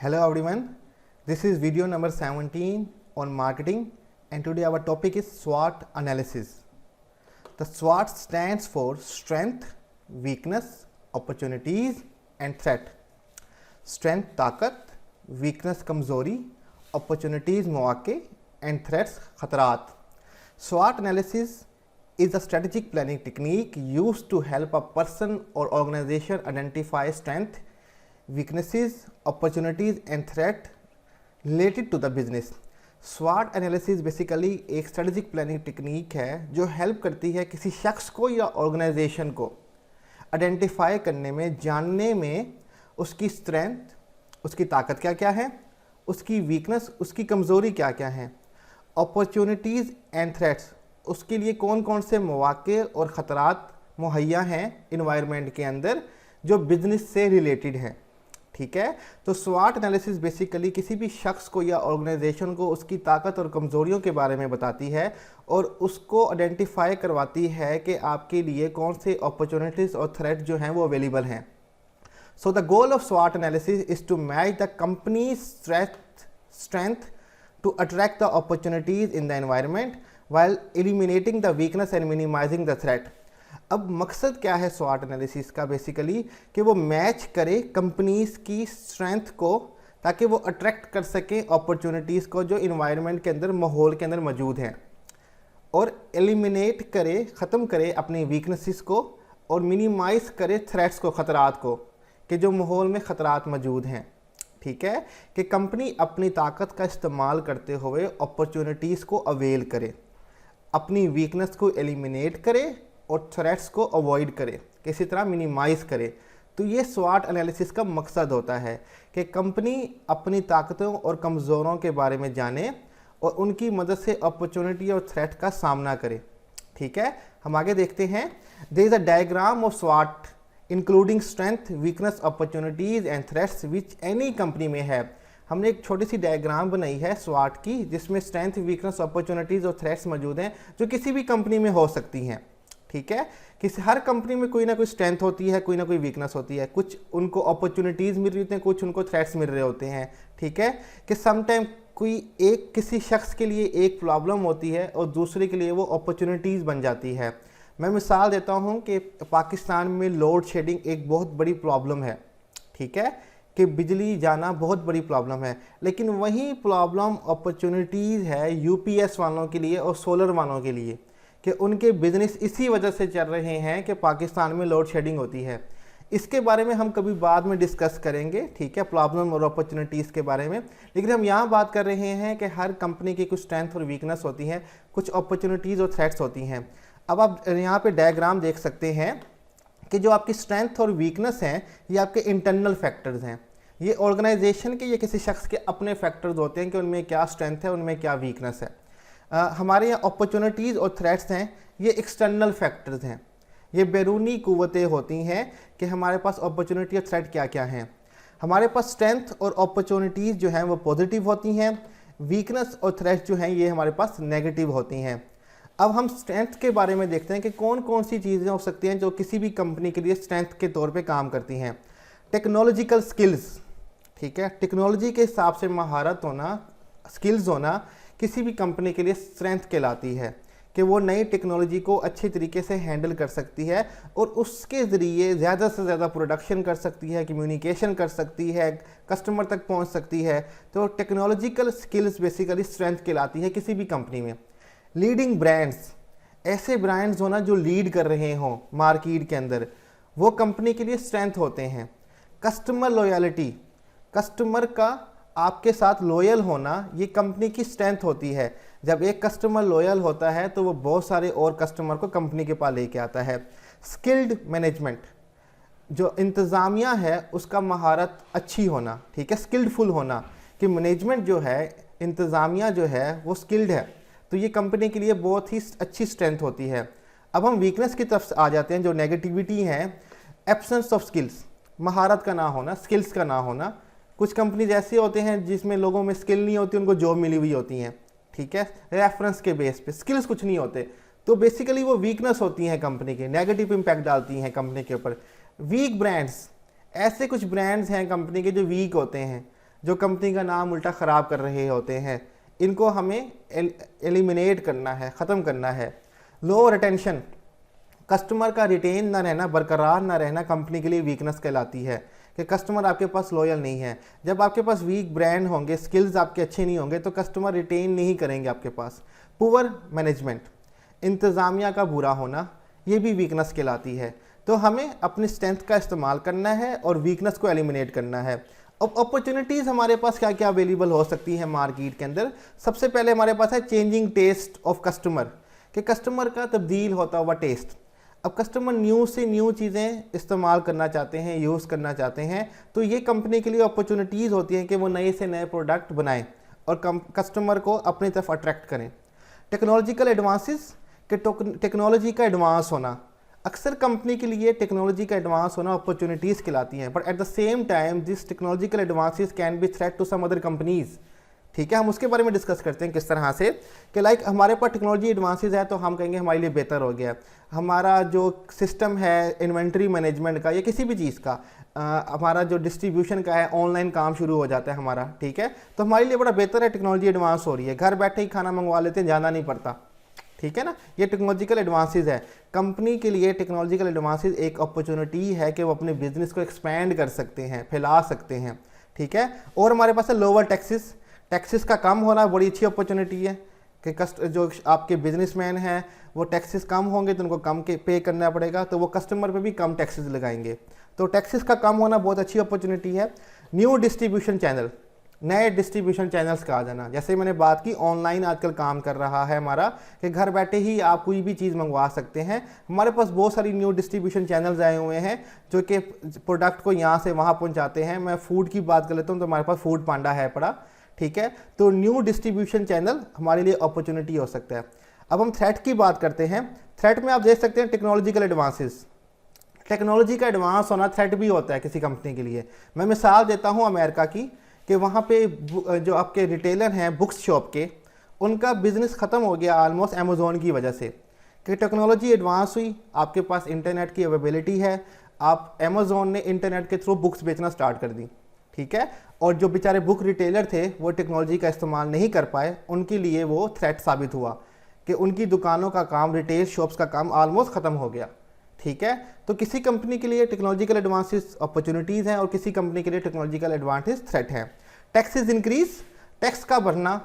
Hello everyone, this is video number 17 on marketing and today our topic is SWOT analysis. The SWOT stands for strength, weakness, opportunities and threat. Strength ताकत, weakness कमज़ोरी, opportunities मौके and threats खतरात. SWOT analysis is a strategic planning technique used to help a person or organization identify strength, weaknesses, opportunities and threat related to the business. SWOT analysis basically एक strategic planning technique है जो help करती है किसी शख्स को या organisation को आइडेंटिफाई करने में, जानने में उसकी स्ट्रेंथ, उसकी ताकत क्या क्या है, उसकी वीकनेस, उसकी कमज़ोरी क्या क्या है, अपॉर्चुनिटीज़ एंड थ्रेट्स, उसके लिए कौन कौन से मौके और ख़तरात मुहैया हैं इन्वायरमेंट के अंदर जो बिज़नेस से रिलेटेड हैं. ठीक है, तो स्वॉट एनालिसिस बेसिकली किसी भी शख्स को या ऑर्गेनाइजेशन को उसकी ताकत और कमज़ोरियों के बारे में बताती है और उसको आइडेंटिफाई करवाती है कि आपके लिए कौन से अपॉर्चुनिटीज़ और थ्रेट जो हैं वो अवेलेबल हैं. सो द गोल ऑफ स्वॉट analysis is to match the company strength to attract the opportunities in the environment while eliminating the weakness and minimizing the threat. अब मकसद क्या है स्वॉट एनालिसिस का बेसिकली कि वो मैच करे कंपनीज़ की स्ट्रेंथ को ताकि वो अट्रैक्ट कर सकें अपॉर्चुनिटीज़ को जो इन्वायरमेंट के अंदर, माहौल के अंदर मौजूद हैं, और एलिमिनेट करे, ख़त्म करे अपनी वीकनेसेस को और मिनिमाइज़ करे थ्रेट्स को, ख़तरात को, कि जो माहौल में ख़तरात मौजूद हैं. ठीक है, कि कंपनी अपनी ताकत का इस्तेमाल करते हुए अपॉर्चुनिटीज़ को अवेल करे, अपनी वीकनेस को एलिमिनेट करे और थ्रेट्स को अवॉइड करे, किसी तरह मिनिमाइज़ करे. तो ये स्वॉट एनालिसिस का मकसद होता है कि कंपनी अपनी ताकतों और कमज़ोरों के बारे में जाने और उनकी मदद से अपॉर्चुनिटी और थ्रेट का सामना करे. ठीक है, हम आगे देखते हैं. There is a diagram of स्वॉट including strength, weakness, opportunities and threats which any company में है. हमने एक छोटी सी डायग्राम बनाई है स्वॉट की जिसमें स्ट्रेंथ, वीकनेस, अपॉर्चुनिटीज़ और थ्रेट्स मौजूद हैं जो किसी भी कंपनी में हो सकती हैं. ठीक है, किसी हर कंपनी में कोई ना कोई स्ट्रेंथ होती है, कोई ना कोई वीकनेस होती है, कुछ उनको अपॉर्चुनिटीज़ मिल रही होती हैं, कुछ उनको थ्रेट्स मिल रहे होते हैं. ठीक है, कि समटाइम कोई एक किसी शख्स के लिए एक प्रॉब्लम होती है और दूसरे के लिए वो अपॉर्चुनिटीज़ बन जाती है. मैं मिसाल देता हूँ कि पाकिस्तान में लोड शेडिंग एक बहुत बड़ी प्रॉब्लम है. ठीक है, कि बिजली जाना बहुत बड़ी प्रॉब्लम है, लेकिन वही प्रॉब्लम अपॉर्चुनिटीज़ है यूपीएस वालों के लिए और सोलर वालों के लिए कि उनके बिज़नेस इसी वजह से चल रहे हैं कि पाकिस्तान में लोड शेडिंग होती है. इसके बारे में हम कभी बाद में डिस्कस करेंगे. ठीक है, प्रॉब्लम और अपॉर्चुनिटीज़ के बारे में. लेकिन हम यहाँ बात कर रहे हैं कि हर कंपनी की कुछ स्ट्रेंथ और वीकनेस होती हैं, कुछ अपॉर्चुनिटीज़ और थ्रेट्स होती हैं. अब आप यहाँ पर डायग्राम देख सकते हैं कि जो आपकी स्ट्रेंथ और वीकनेस हैं ये आपके इंटरनल फैक्टर्स हैं. ये ऑर्गेनाइजेशन के या किसी शख्स के अपने फैक्टर्स होते हैं कि उनमें क्या स्ट्रेंथ है, उनमें क्या वीकनेस है. हमारे यहाँ अपॉर्चुनिटीज़ और थ्रेट्स हैं, ये एक्सटर्नल फैक्टर्स हैं, ये बैरूनी क़ुव्वतें होती हैं कि हमारे पास अपॉर्चुनिटी और थ्रेट क्या क्या हैं. हमारे पास स्ट्रेंथ और अपॉर्चुनिटीज़ जो हैं वो पॉजिटिव होती हैं, वीकनेस और थ्रेट्स जो हैं ये हमारे पास नेगेटिव होती हैं. अब हम स्ट्रेंथ के बारे में देखते हैं कि कौन कौन सी चीज़ें हो सकती हैं जो किसी भी कंपनी के लिए स्ट्रेंथ के तौर पे काम करती हैं. Technological skills. ठीक है, टेक्नोलॉजी के हिसाब से महारत होना, स्किल्स होना किसी भी कंपनी के लिए स्ट्रेंथ कहलाती है कि वो नई टेक्नोलॉजी को अच्छे तरीके से हैंडल कर सकती है और उसके ज़रिए ज़्यादा से ज़्यादा प्रोडक्शन कर सकती है, कम्युनिकेशन कर सकती है, कस्टमर तक पहुंच सकती है. तो टेक्नोलॉजिकल स्किल्स बेसिकली स्ट्रेंथ कहलाती है किसी भी कंपनी में. लीडिंग ब्रांड्स, ऐसे ब्रांड्स होना जो लीड कर रहे हों मार्केट के अंदर, वो कंपनी के लिए स्ट्रेंथ होते हैं. कस्टमर लॉयल्टी, कस्टमर का आपके साथ लॉयल होना ये कंपनी की स्ट्रेंथ होती है. जब एक कस्टमर लॉयल होता है तो वो बहुत सारे और कस्टमर को कंपनी के पास लेके आता है. स्किल्ड मैनेजमेंट, जो इंतज़ामिया है उसका महारत अच्छी होना. ठीक है, स्किल्डफुल होना कि मैनेजमेंट जो है, इंतज़ामिया जो है वो स्किल्ड है, तो ये कंपनी के लिए बहुत ही अच्छी स्ट्रेंथ होती है. अब हम वीकनेस की तरफ आ जाते हैं जो नेगेटिविटी है. एब्सेंस ऑफ स्किल्स, महारत का ना होना, स्किल्स का ना होना. कुछ कंपनीज ऐसे होते हैं जिसमें लोगों में स्किल नहीं होती, उनको जॉब मिली हुई होती हैं. ठीक है, रेफरेंस के बेस पे, स्किल्स कुछ नहीं होते, तो बेसिकली वो वीकनेस होती हैं कंपनी के, नेगेटिव इम्पैक्ट डालती हैं कंपनी के ऊपर. वीक ब्रांड्स, ऐसे कुछ ब्रांड्स हैं कंपनी के जो वीक होते हैं, जो कंपनी का नाम उल्टा ख़राब कर रहे होते हैं, इनको हमें एलिमिनेट करना है, ख़त्म करना है। लो रिटेंशन, कस्टमर का रिटेन ना रहना, बरकरार ना रहना कंपनी के लिए वीकनेस कहलाती है कि कस्टमर आपके पास लॉयल नहीं है। जब आपके पास वीक ब्रांड होंगे, स्किल्स आपके अच्छे नहीं होंगे, तो कस्टमर रिटेन नहीं करेंगे आपके पास। पुअर मैनेजमेंट, इंतज़ामिया का बुरा होना, ये भी वीकनेस कहलाती है। तो हमें अपनी स्ट्रेंथ का इस्तेमाल करना है और वीकनेस को एलिमिनेट करना है। अब अपॉर्चुनिटीज़ हमारे पास क्या क्या अवेलेबल हो सकती है मार्केट के अंदर। सबसे पहले हमारे पास है चेंजिंग टेस्ट ऑफ कस्टमर, कि कस्टमर का तब्दील होता हुआ टेस्ट। अब कस्टमर न्यू से न्यू चीज़ें इस्तेमाल करना चाहते हैं, यूज़ करना चाहते हैं, तो ये कंपनी के लिए अपॉर्चुनिटीज़ होती हैं कि वो नए से नए प्रोडक्ट बनाएं और कस्टमर को अपनी तरफ अट्रैक्ट करें। टेक्नोलॉजिकल एडवांसेस, कि टेक्नोलॉजी का एडवांस होना, अक्सर कंपनी के लिए टेक्नोलॉजी का एडवांस होना अपॉर्चुनिटीज़ कहलाती हैं, but at the same time this technological advances can be threat to some other companies. ठीक है, हम उसके बारे में डिस्कस करते हैं किस तरह से, कि लाइक हमारे पास टेक्नोलॉजी एडवांसेस है तो हम कहेंगे हमारे लिए बेहतर हो गया। हमारा जो सिस्टम है इन्वेंट्री मैनेजमेंट का या किसी भी चीज़ का, हमारा जो डिस्ट्रीब्यूशन का है, ऑनलाइन काम शुरू हो जाता है हमारा। ठीक है, तो हमारे लिए बड़ा बेहतर है, टेक्नोलॉजी एडवांस हो रही है, घर बैठे ही खाना मंगवा लेते हैं, जाना नहीं पड़ता। ठीक है ना, ये टेक्नोलॉजिकल एडवांसेस है। कंपनी के लिए टेक्नोलॉजिकल एडवांसेस एक अपॉर्चुनिटी है कि वो अपने बिजनेस को एक्सपैंड कर सकते हैं, फैला सकते हैं। ठीक है, और हमारे पास है लोअर टैक्सेस, टैक्सेस का कम होना बड़ी अच्छी अपॉर्चुनिटी है कि जो आपके बिजनेसमैन हैं वो टैक्सेस कम होंगे तो उनको कम के पे करना पड़ेगा, तो वो कस्टमर पे भी कम टैक्सेस लगाएंगे, तो टैक्सेस का कम होना बहुत अच्छी अपॉर्चुनिटी है। न्यू डिस्ट्रीब्यूशन चैनल, नए डिस्ट्रीब्यूशन चैनल्स का आ जाना, जैसे मैंने बात की ऑनलाइन आजकल काम कर रहा है हमारा, कि घर बैठे ही आप कोई भी चीज़ मंगवा सकते हैं। हमारे पास बहुत सारी न्यू डिस्ट्रीब्यूशन चैनल्स आए हुए हैं जो कि प्रोडक्ट को यहाँ से वहाँ पहुँचाते हैं। मैं फूड की बात कर लेता हूँ तो हमारे पास फूड पांडा है पड़ा। ठीक है, तो न्यू डिस्ट्रीब्यूशन चैनल हमारे लिए अपॉर्चुनिटी हो सकता है। अब हम थ्रेट की बात करते हैं। थ्रेट में आप देख सकते हैं टेक्नोलॉजिकल एडवांसेस, टेक्नोलॉजी का एडवांस होना थ्रेट भी होता है किसी कंपनी के लिए। मैं मिसाल देता हूं अमेरिका की, कि वहाँ पे जो आपके रिटेलर हैं बुक्स शॉप के, उनका बिजनेस ख़त्म हो गया ऑलमोस्ट अमेज़ोन की वजह से, कि टेक्नोलॉजी एडवांस हुई, आपके पास इंटरनेट की अवेलेबिलिटी है, आप अमेज़ोन ने इंटरनेट के थ्रू बुक्स बेचना स्टार्ट कर दी। ठीक है, और जो बेचारे बुक रिटेलर थे वो टेक्नोलॉजी का इस्तेमाल नहीं कर पाए, उनके लिए वो थ्रेट साबित हुआ कि उनकी दुकानों का काम, रिटेल शॉप्स का काम ऑलमोस्ट ख़त्म हो गया। ठीक है, तो किसी कंपनी के लिए टेक्नोलॉजिकल एडवांसेस अपॉर्चुनिटीज़ हैं और किसी कंपनी के लिए टेक्नोलॉजिकल एडवांटेज थ्रेट हैं। टैक्सेस इंक्रीज, टैक्स का बढ़ना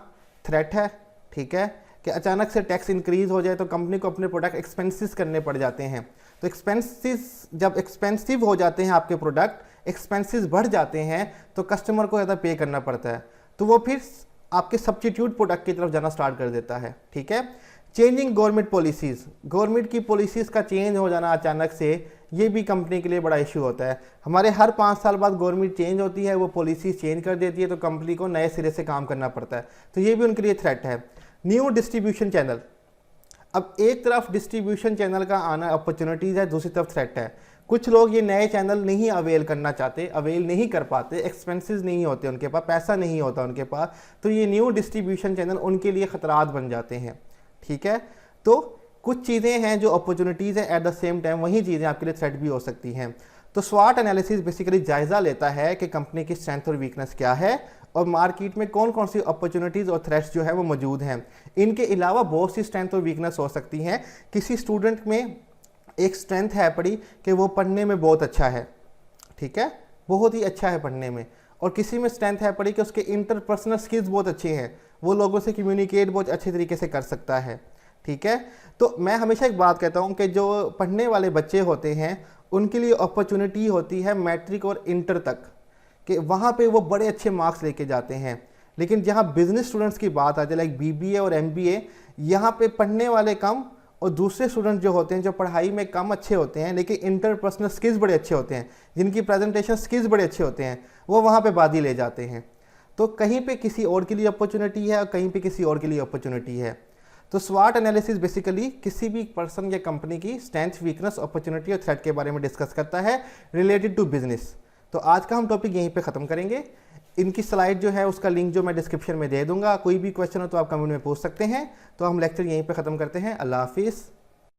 थ्रेट है। ठीक है, कि अचानक से टैक्स इंक्रीज हो जाए तो कंपनी को अपने प्रोडक्ट एक्सपेंसिस करने पड़ जाते हैं, तो एक्सपेंसिस जब एक्सपेंसिव हो जाते हैं आपके प्रोडक्ट, एक्सपेंसेस बढ़ जाते हैं तो कस्टमर को ज़्यादा पे करना पड़ता है, तो वो फिर आपके सब्स्टिट्यूट प्रोडक्ट की तरफ जाना स्टार्ट कर देता है। ठीक है, चेंजिंग गवर्नमेंट पॉलिसीज़, गवर्नमेंट की पॉलिसीज़ का चेंज हो जाना अचानक से, ये भी कंपनी के लिए बड़ा इशू होता है। हमारे हर 5 साल बाद गवर्नमेंट चेंज होती है, वो पॉलिसी चेंज कर देती है, तो कंपनी को नए सिरे से काम करना पड़ता है, तो ये भी उनके लिए थ्रेट है। न्यू डिस्ट्रीब्यूशन चैनल, अब एक तरफ डिस्ट्रीब्यूशन चैनल का आना अपॉर्चुनिटीज़ है, दूसरी तरफ थ्रेट है। कुछ लोग ये नए चैनल नहीं अवेल करना चाहते, अवेल नहीं कर पाते, एक्सपेंसेस नहीं होते उनके पास, पैसा नहीं होता उनके पास, तो ये न्यू डिस्ट्रीब्यूशन चैनल उनके लिए ख़तरात बन जाते हैं। ठीक है, तो कुछ चीज़ें हैं जो अपॉर्चुनिटीज़ हैं, एट द सेम टाइम वही चीज़ें आपके लिए थ्रेट भी हो सकती हैं। तो स्वॉट एनालिसिस बेसिकली जायज़ा लेता है कि कंपनी की स्ट्रेंथ और वीकनेस क्या है और मार्केट में कौन कौन सी अपॉर्चुनिटीज़ और थ्रेट्स जो है वो मौजूद हैं। इनके अलावा बहुत सी स्ट्रेंथ और वीकनेस हो सकती हैं। किसी स्टूडेंट में एक स्ट्रेंथ है पड़ी कि वो पढ़ने में बहुत अच्छा है, ठीक है, बहुत ही अच्छा है पढ़ने में, और किसी में स्ट्रेंथ है पड़ी कि उसके इंटरपर्सनल स्किल्स बहुत अच्छे हैं, वो लोगों से कम्युनिकेट बहुत अच्छे तरीके से कर सकता है। ठीक है, तो मैं हमेशा एक बात कहता हूँ कि जो पढ़ने वाले बच्चे होते हैं उनके लिए अपॉर्चुनिटी होती है मैट्रिक और इंटर तक, कि वहाँ पे वो बड़े अच्छे मार्क्स लेके जाते हैं। लेकिन जहाँ बिजनेस स्टूडेंट्स की बात आती है, लाइक BBA और MBA, यहाँ पे पढ़ने वाले कम और दूसरे स्टूडेंट जो होते हैं जो पढ़ाई में कम अच्छे होते हैं लेकिन इंटरपर्सनल स्किल्स बड़े अच्छे होते हैं, जिनकी प्रेजेंटेशन स्किल्स बड़े अच्छे होते हैं, वो वहाँ पे बाजी ले जाते हैं। तो कहीं पे किसी और के लिए अपॉर्चुनिटी है और कहीं पे किसी और के लिए अपॉर्चुनिटी है। तो स्वॉट एनालिसिस बेसिकली किसी भी पर्सन या कंपनी की स्ट्रेंथ, वीकनेस, अपॉर्चुनिटी और थ्रेट के बारे में डिस्कस करता है रिलेटेड टू बिजनेस। तो आज का हम टॉपिक यहीं पे ख़त्म करेंगे। इनकी स्लाइड जो है उसका लिंक जो मैं डिस्क्रिप्शन में दे दूंगा, कोई भी क्वेश्चन हो तो आप कमेंट में पूछ सकते हैं। तो हम लेक्चर यहीं पे ख़त्म करते हैं। अल्लाह हाफिज़।